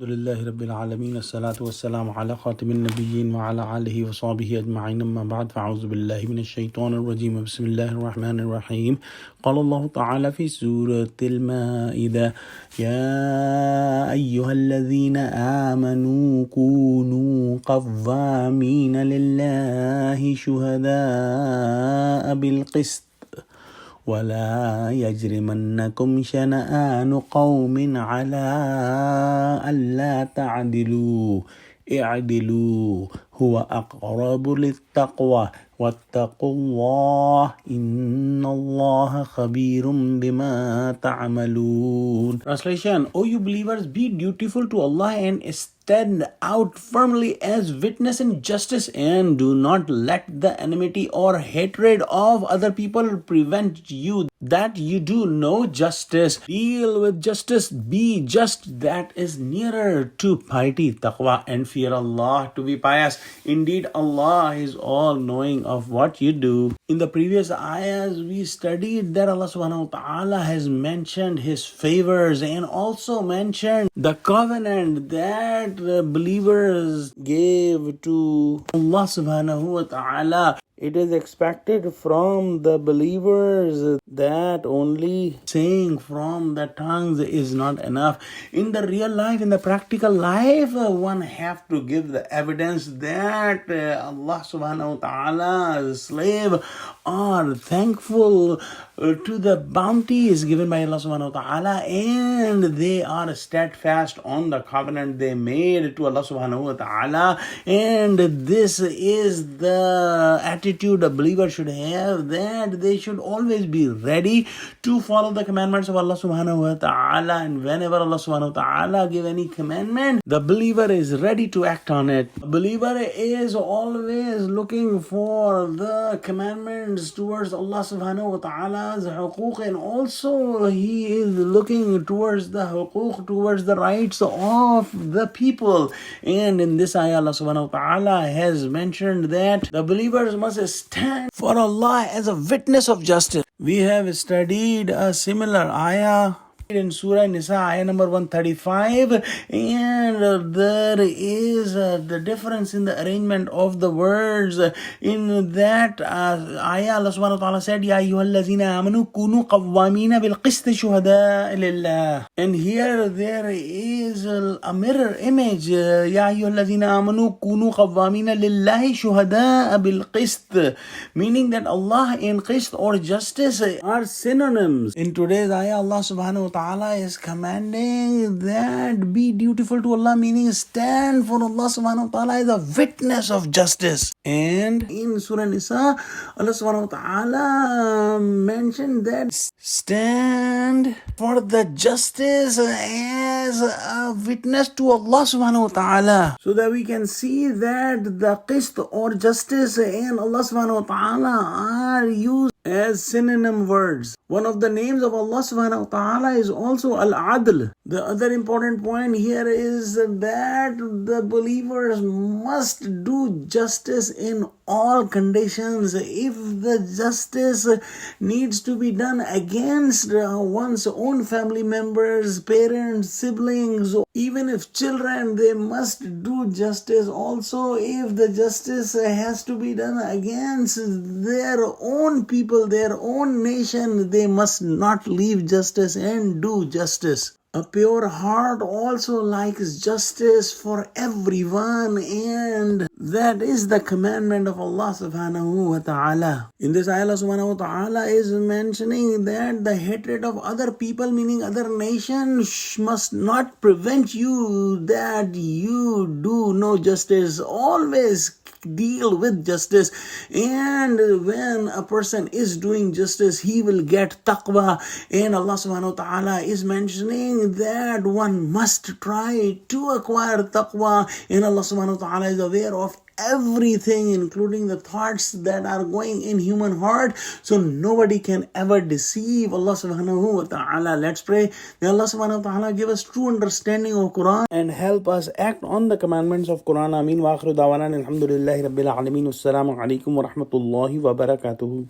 Alhamdulillahi Rabbil Alameen, as-salatu was-salamu ala khatimin nabiyyin wa ala alihi wa sahbihi ajma'in, amma ba'd, fa'auzu billahi minash shaitanir rajim, bismillahir rahmanir rahim. Qala Allahu ta'ala fi Surah Al-Maeda, Ya ayyuhalladhina amanu kunu qawwamina lillahi shuhada'a bil-qist. ولا يجرمنكم شنآن قوم على ألا تعدلوا اعدلوا هو أقرب للتقوى واتقوا الله إن الله خبير بما تعملون. Translation: O you believers, be dutiful to Allah and stand out firmly as witness in justice, and do not let the enmity or hatred of other people prevent you that you do no justice. Deal with justice, be just, that is nearer to piety, taqwa, and fear Allah, to be pious. Indeed, Allah is all knowing of what you do. In the previous ayahs, we studied that Allah subhanahu wa ta'ala has mentioned His favors and also mentioned the covenant that the believers gave to Allah subhanahu wa ta'ala. It is expected from the believers that only saying from the tongues is not enough. In the real life, in the practical life, one have to give the evidence that Allah subhanahu wa ta'ala's slave are thankful to the bounties given by Allah subhanahu wa ta'ala, and they are steadfast on the covenant they made to Allah subhanahu wa ta'ala. And this is the attitude a believer should have, that they should always be ready to follow the commandments of Allah subhanahu wa ta'ala, and whenever Allah subhanahu wa ta'ala give any commandment, the believer is ready to act on it. The believer is always looking for the commandments towards Allah subhanahu wa ta'ala's huquq, and also he is looking towards the huquq, towards the rights of the people. And in this ayah, Allah subhanahu wa ta'ala has mentioned that the believers must stand for Allah as a witness of justice. We have studied a similar ayah in Surah Nisa, ayah number 135, and there is the difference in the arrangement of the words. In that ayah, Allah subhanahu wa ta'ala said, Ya ayyuhallazina amanu kunu qawwamina bil qist shuhada lillah. And here there is a mirror image, Ya ayyuhallazina amanu kunu qawwamina lillahi shuhada bil qist, meaning that Allah and qist or justice are synonyms. In today's ayah, Allah subhanahu wa ta'ala is commanding that be dutiful to Allah, meaning stand for Allah subhanahu wa ta'ala as a witness of justice. And in Surah Nisa, Allah subhanahu wa ta'ala mentioned that stand for the justice as a witness to Allah subhanahu wa ta'ala, so that we can see that the qist or justice and Allah subhanahu wa ta'ala are used as synonym words. One of the names of Allah subhanahu wa ta'ala is also Al-Adl. The other important point here is that the believers must do justice in all conditions. If the justice needs to be done against one's own family members, parents, siblings, even if children, they must do justice. Also, if the justice has to be done against their own people, their own nation, they must not leave justice and do justice. A pure heart also likes justice for everyone, and that is the commandment of Allah subhanahu wa ta'ala. In this ayah, Allah subhanahu wa ta'ala is mentioning that the hatred of other people, meaning other nations, must not prevent you that you do no justice. Always deal with justice, and when a person is doing justice, he will get taqwa. And Allah subhanahu wa ta'ala is mentioning that one must try to acquire taqwa, and Allah subhanahu wa ta'ala is aware of everything, including the thoughts that are going in human heart, so nobody can ever deceive Allah subhanahu wa ta'ala. Let's pray. May Allah subhanahu wa ta'ala give us true understanding of Quran and help us act on the commandments of Quran. Ameen. Wa akhiru da'wana alhamdulillahi rabbil alameen. Assalamu alaikum wa rahmatullahi wa barakatuhu.